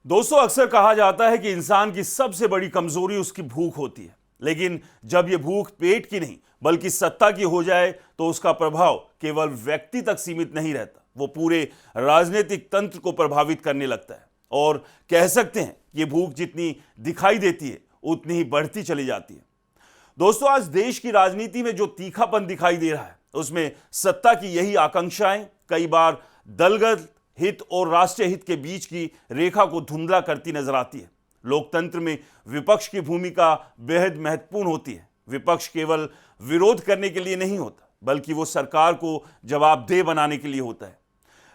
दोस्तों, अक्सर कहा जाता है कि इंसान की सबसे बड़ी कमजोरी उसकी भूख होती है। लेकिन जब यह भूख पेट की नहीं बल्कि सत्ता की हो जाए तो उसका प्रभाव केवल व्यक्ति तक सीमित नहीं रहता, वो पूरे राजनीतिक तंत्र को प्रभावित करने लगता है। और कह सकते हैं ये भूख जितनी दिखाई देती है उतनी ही बढ़ती चली जाती है। दोस्तों, आज देश की राजनीति में जो तीखापन दिखाई दे रहा है उसमें सत्ता की यही आकांक्षाएं कई बार दलगत हित और राष्ट्रीय हित के बीच की रेखा को धुंधला करती नजर आती है। लोकतंत्र में विपक्ष की भूमिका बेहद महत्वपूर्ण होती है। विपक्ष केवल विरोध करने के लिए नहीं होता बल्कि वो सरकार को जवाबदेह बनाने के लिए होता है।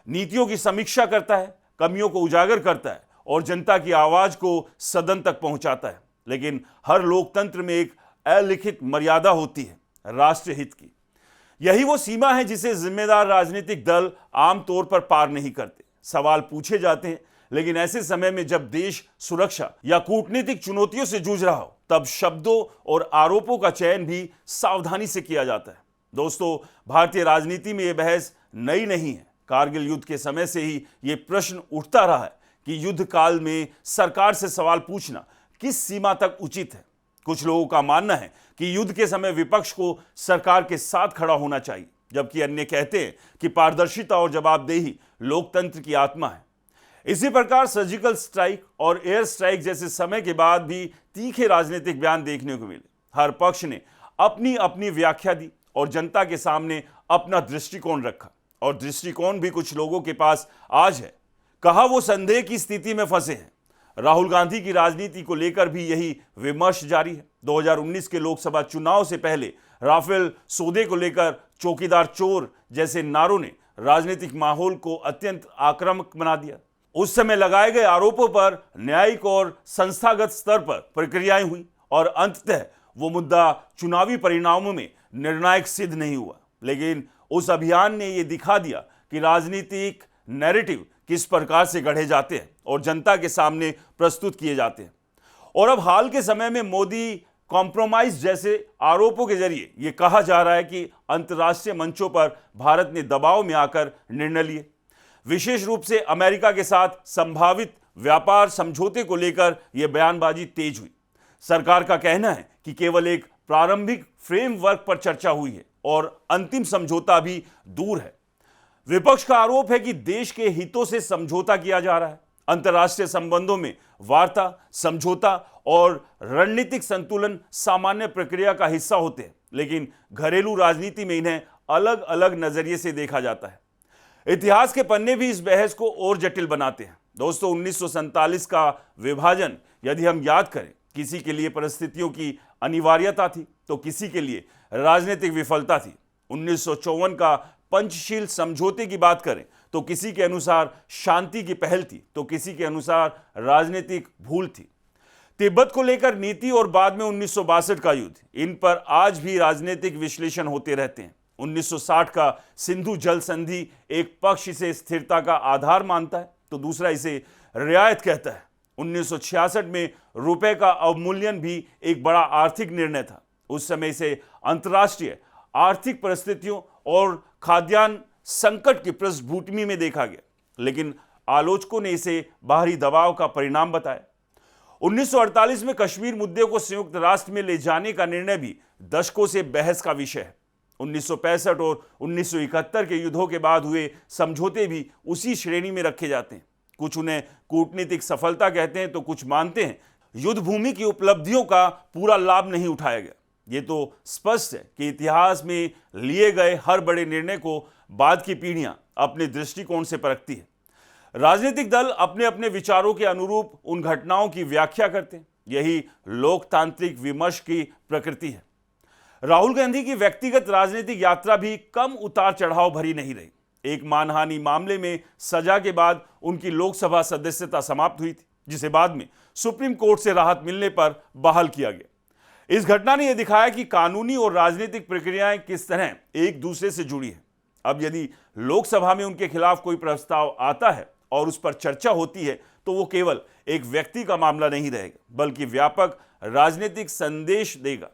नीतियों की समीक्षा करता है, कमियों को उजागर करता है और जनता की आवाज को सदन तक पहुंचाता है। लेकिन हर लोकतंत्र में एक अलिखित मर्यादा होती है, राष्ट्रीय हित की। यही वो सीमा है जिसे जिम्मेदार राजनीतिक दल आमतौर पर पार नहीं करते। सवाल पूछे जाते हैं, लेकिन ऐसे समय में जब देश सुरक्षा या कूटनीतिक चुनौतियों से जूझ रहा हो तब शब्दों और आरोपों का चयन भी सावधानी से किया जाता है। दोस्तों, भारतीय राजनीति में यह बहस नई नहीं है। कारगिल युद्ध के समय से ही यह प्रश्न उठता रहा है कि युद्ध काल में सरकार से सवाल पूछना किस सीमा तक उचित है। कुछ लोगों का मानना है कि युद्ध के समय विपक्ष को सरकार के साथ खड़ा होना चाहिए, जबकि अन्य कहते हैं कि पारदर्शिता और जवाबदेही लोकतंत्र की आत्मा है। इसी प्रकार सर्जिकल स्ट्राइक और एयर स्ट्राइक जैसे समय के बाद भी तीखे राजनीतिक बयान देखने को मिले। हर पक्ष ने अपनी अपनी व्याख्या दी और जनता के सामने अपना दृष्टिकोण रखा, और दृष्टिकोण भी कुछ लोगों के पास आज है। कहा वो संदेह की स्थिति में फंसे हैं। राहुल गांधी की राजनीति को लेकर भी यही विमर्श जारी है। 2019 के लोकसभा चुनाव से पहले राफेल सौदे को लेकर चौकीदार चोर जैसे नारों ने राजनीतिक माहौल को अत्यंत आक्रामक बना दिया। उस समय लगाए गए आरोपों पर न्यायिक और संस्थागत स्तर पर प्रक्रियाएं हुई और अंततः वो मुद्दा चुनावी परिणामों में निर्णायक सिद्ध नहीं हुआ। लेकिन उस अभियान ने यह दिखा दिया कि राजनीतिक नैरेटिव किस प्रकार से गढ़े जाते हैं और जनता के सामने प्रस्तुत किए जाते हैं। और अब हाल के समय में मोदी कॉम्प्रोमाइज जैसे आरोपों के जरिए यह कहा जा रहा है कि अंतर्राष्ट्रीय मंचों पर भारत ने दबाव में आकर निर्णय लिए। विशेष रूप से अमेरिका के साथ संभावित व्यापार समझौते को लेकर यह बयानबाजी तेज हुई। सरकार का कहना है कि केवल एक प्रारंभिक फ्रेमवर्क पर चर्चा हुई है और अंतिम समझौता भी दूर है। विपक्ष का आरोप है कि देश के हितों से समझौता किया जा रहा है। अंतर्राष्ट्रीय संबंधों में वार्ता, समझौता और रणनीतिक संतुलन सामान्य प्रक्रिया का हिस्सा होते हैं, लेकिन घरेलू राजनीति में इन्हें अलग अलग नजरिए से देखा जाता है। इतिहास के पन्ने भी इस बहस को और जटिल बनाते हैं। दोस्तों, 1947 का विभाजन यदि हम याद करें, किसी के लिए परिस्थितियों की अनिवार्यता थी तो किसी के लिए राजनीतिक विफलता थी। 1954 का पंचशील समझौते की बात करें तो किसी के अनुसार शांति की पहल थी तो किसी के अनुसार राजनीतिक भूल थी। तिब्बत को लेकर नीति और बाद में 1962 का युद्ध, इन पर आज भी राजनीतिक विश्लेषण होते रहते हैं। 1960 का सिंधु जल संधि, एक पक्ष इसे स्थिरता का आधार मानता है तो दूसरा इसे रियायत कहता है। 1966 में रुपए का अवमूल्यन भी एक बड़ा आर्थिक निर्णय था। उस समय इसे अंतर्राष्ट्रीय आर्थिक परिस्थितियों और खाद्यान्न संकट की पृष्ठभूमि में देखा गया, लेकिन आलोचकों ने इसे बाहरी दबाव का परिणाम बताया। 1948 में कश्मीर मुद्दे को संयुक्त राष्ट्र में ले जाने का निर्णय भी दशकों से बहस का विषय है। 1965 और 1971 के युद्धों के बाद हुए समझौते भी उसी श्रेणी में रखे जाते हैं। कुछ उन्हें कूटनीतिक सफलता कहते हैं तो कुछ मानते हैं युद्ध भूमि की उपलब्धियों का पूरा लाभ नहीं उठाया गया। ये तो स्पष्ट है कि इतिहास में लिए गए हर बड़े निर्णय को बाद की पीढ़ियां अपने दृष्टिकोण से परखती है। राजनीतिक दल अपने अपने विचारों के अनुरूप उन घटनाओं की व्याख्या करते हैं। यही लोकतांत्रिक विमर्श की प्रकृति है। राहुल गांधी की व्यक्तिगत राजनीतिक यात्रा भी कम उतार चढ़ाव भरी नहीं रही। एक मानहानि मामले में सजा के बाद उनकी लोकसभा सदस्यता समाप्त हुई थी, जिसे बाद में सुप्रीम कोर्ट से राहत मिलने पर बहाल किया गया। इस घटना ने यह दिखाया कि कानूनी और राजनीतिक प्रक्रियाएं किस तरह एक दूसरे से जुड़ी है। अब यदि लोकसभा में उनके खिलाफ कोई प्रस्ताव आता है और उस पर चर्चा होती है तो वो केवल एक व्यक्ति का मामला नहीं रहेगा, बल्कि व्यापक राजनीतिक संदेश देगा।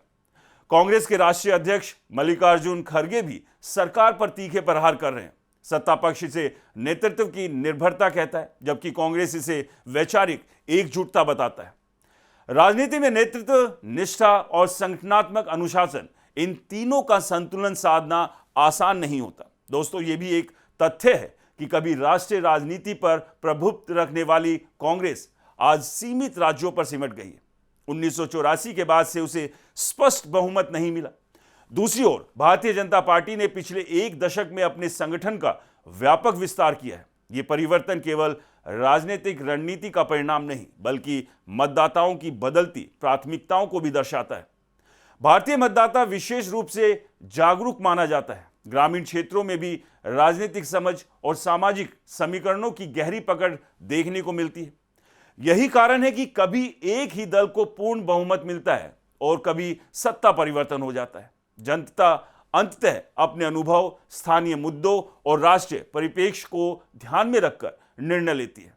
कांग्रेस के राष्ट्रीय अध्यक्ष मल्लिकार्जुन खड़गे भी सरकार पर तीखे प्रहार कर रहे हैं। सत्ता पक्ष इसे नेतृत्व की निर्भरता कहता है, जबकि कांग्रेस इसे वैचारिक एकजुटता बताता है। राजनीति में नेतृत्व, निष्ठा और संगठनात्मक अनुशासन, इन तीनों का संतुलन साधना आसान नहीं होता। दोस्तों, यह भी एक तथ्य है कि कभी राष्ट्रीय राजनीति पर प्रभुत्व रखने वाली कांग्रेस आज सीमित राज्यों पर सिमट गई है। 1984 के बाद से उसे स्पष्ट बहुमत नहीं मिला। दूसरी ओर भारतीय जनता पार्टी ने पिछले एक दशक में अपने संगठन का व्यापक विस्तार किया है। यह परिवर्तन केवल राजनीतिक रणनीति का परिणाम नहीं, बल्कि मतदाताओं की बदलती प्राथमिकताओं को भी दर्शाता है। भारतीय मतदाता विशेष रूप से जागरूक माना जाता है। ग्रामीण क्षेत्रों में भी राजनीतिक समझ और सामाजिक समीकरणों की गहरी पकड़ देखने को मिलती है। यही कारण है कि कभी एक ही दल को पूर्ण बहुमत मिलता है और कभी सत्ता परिवर्तन हो जाता है। जनता अंततः अपने अनुभव, स्थानीय मुद्दों और राष्ट्रीय परिप्रेक्ष्य को ध्यान में रखकर निर्णय लेती है।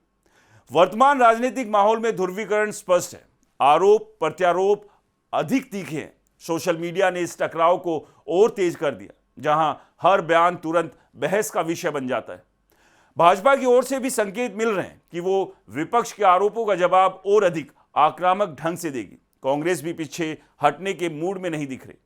वर्तमान राजनीतिक माहौल में ध्रुवीकरण स्पष्ट है। आरोप प्रत्यारोप अधिक तीखे हैं। सोशल मीडिया ने इस टकराव को और तेज कर दिया, जहां हर बयान तुरंत बहस का विषय बन जाता है। भाजपा की ओर से भी संकेत मिल रहे हैं कि वो विपक्ष के आरोपों का जवाब और अधिक आक्रामक ढंग से देगी। कांग्रेस भी पीछे हटने के मूड में नहीं दिख रही।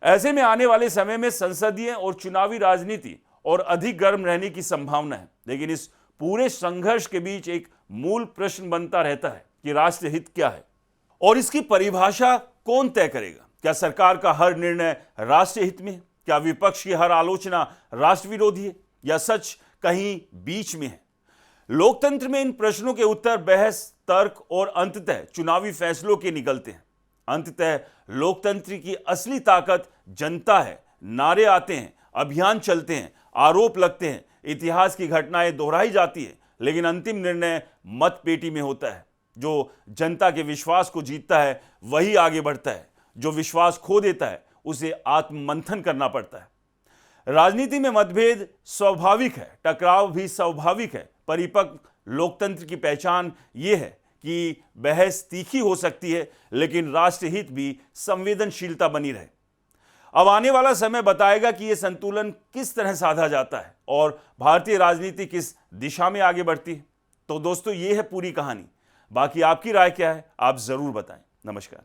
ऐसे में आने वाले समय में संसदीय और चुनावी राजनीति और अधिक गर्म रहने की संभावना है। लेकिन इस पूरे संघर्ष के बीच एक मूल प्रश्न बनता रहता है कि राष्ट्रीय हित क्या है और इसकी परिभाषा कौन तय करेगा। क्या सरकार का हर निर्णय राष्ट्रीय हित में है? क्या विपक्ष की हर आलोचना राष्ट्र विरोधी है, या सच कहीं बीच में है? लोकतंत्र में इन प्रश्नों के उत्तर बहस, तर्क और अंततः चुनावी फैसलों के निकलते हैं। अंततः लोकतंत्र की असली ताकत जनता है। नारे आते हैं, अभियान चलते हैं, आरोप लगते हैं, इतिहास की घटनाएं दोहराई जाती है, लेकिन अंतिम निर्णय मत पेटी में होता है। जो जनता के विश्वास को जीतता है वही आगे बढ़ता है। जो विश्वास खो देता है उसे आत्ममंथन करना पड़ता है। राजनीति में मतभेद स्वाभाविक है, टकराव भी स्वाभाविक है। परिपक्व लोकतंत्र की पहचान यह है कि बहस तीखी हो सकती है, लेकिन राष्ट्रीय हित भी संवेदनशीलता बनी रहे। अब आने वाला समय बताएगा कि यह संतुलन किस तरह साधा जाता है और भारतीय राजनीति किस दिशा में आगे बढ़ती है। तो दोस्तों, यह है पूरी कहानी। बाकी आपकी राय क्या है, आप जरूर बताएं। नमस्कार।